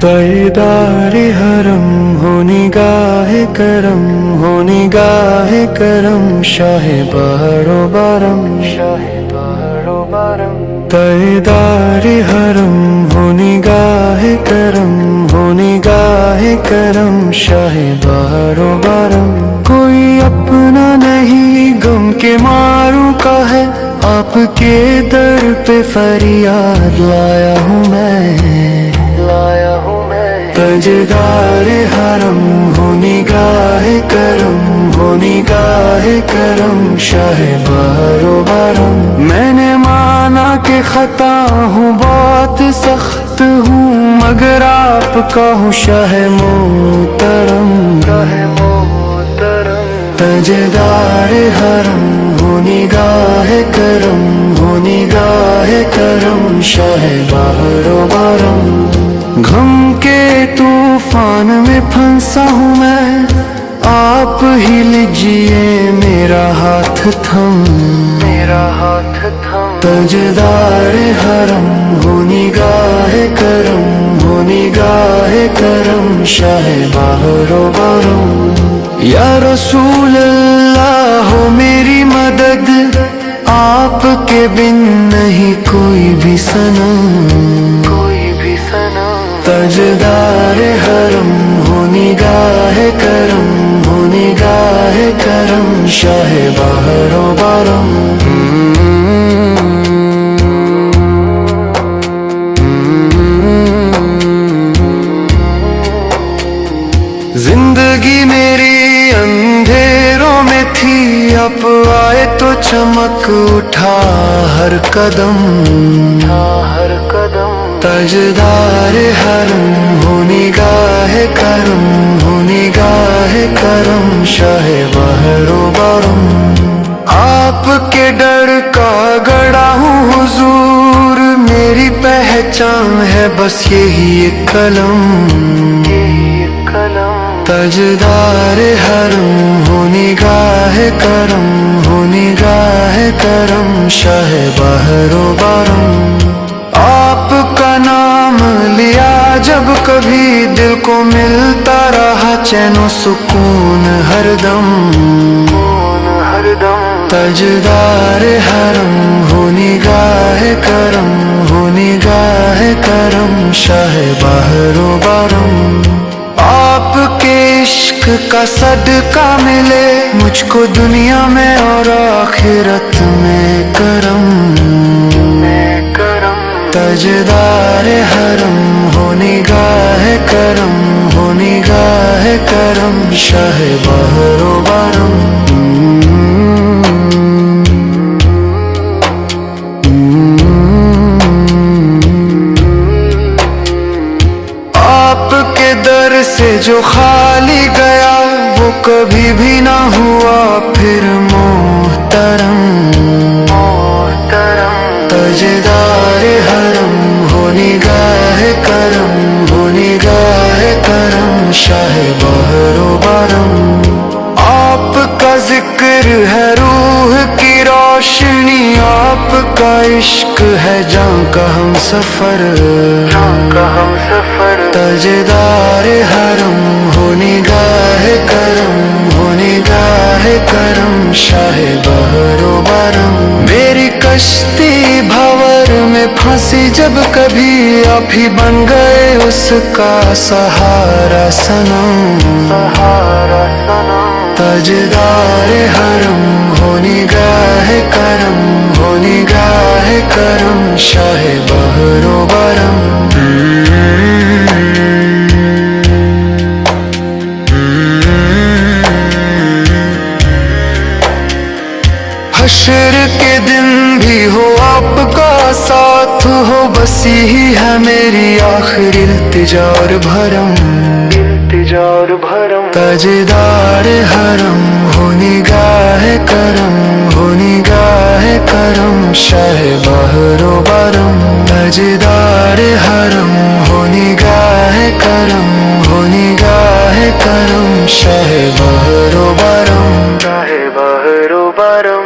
پردار حرم ہو نگاہ کرم ہو نگاہ کرم شاہ بہر و برم شاہ بہر و برم پردار حرم ہو نگاہ کرم ہو نگاہ کرم شاہ بہر و برم کوئی اپنا نہیں غم کے ماروں کا ہے آپ کے در پہ فریاد لایا ہوں میں تاجدار حرم ہو نگاہ کرم ہو نگاہ کرم شاہ بہر و برم میں نے مانا کہ خطا ہوں بہت سخت ہوں مگر آپ کا ہوں شاہ محترم تاجدار حرم ہو نگاہ کرم ہو نگاہ کرم شاہ بہر و برم غم کے طوفان میں پھنسا ہوں میں آپ ہی لیجیے میرا ہاتھ تھم تاجدار حرم ہو نگاہ کرم ہو نگاہ کرم شاہ بہر و برم یا رسول اللہ ہو میری مدد آپ کے بن نہیں کوئی بھی صنم تاجدار حرم ہو نگاہ کرم ہو نگاہ کرم شاہ بہر و برم زندگی میری اندھیروں میں تھی اب آئے تو چمک اٹھا ہر قدم تاجدار حرم ہو نگاہ کرم ہو نگاہ کرم شاہ بہر و برم آپ کے ڈر کا گڑا ہوں حضور میری پہچان ہے بس یہی ایک قلم تاجدار حرم ہو نگاہ کرم ہو نگاہ کرم شاہ بہر و برم آپ کا نام لیا جب کبھی دل کو ملتا رہا چین و سکون ہر دم تاجدار حرم ہو نگاہ کرم ہو نگاہ کرم شاہ بہر و برم آپ کے عشق کا صدقہ ملے مجھ کو دنیا میں اور آخرت میں کرم تاجدار حرم ہو نگاہ کرم ہو نگاہ کرم شاہ بہر و برم آپ کے در سے جو خالی گیا وہ کبھی بھی نہ ہوا پھر محترم تاجدار حرم ہو نگاہ کرم ہو نگاہ کرم شاہ بہر و برم آپ کا ذکر ہے روح کی روشنی آپ کا عشق ہے جاں کا ہم سفر تاجدار حرم ہو نگاہ کرم ہو نگاہ کرم شاہ بہر و برم میری کشتی بھور میں پھنسی جب کبھی آپ ہی بن گئے اس کا سہارا صنم تاجدار حرم ہو نگاہ کرم ہو نگاہ کرم شاہ بہر و برم حشر کے دن بھی ہو آپ کا ساتھ ہو بس یہی ہے میری آخری التجا اور بھرم تاجدار حرم ہو نگاہ کرم ہو نگاہ کرم شاہ بہر و برم تاجدار حرم ہو نگاہ کرم ہو نگاہ کرم شاہ بہر و برم بارو بارو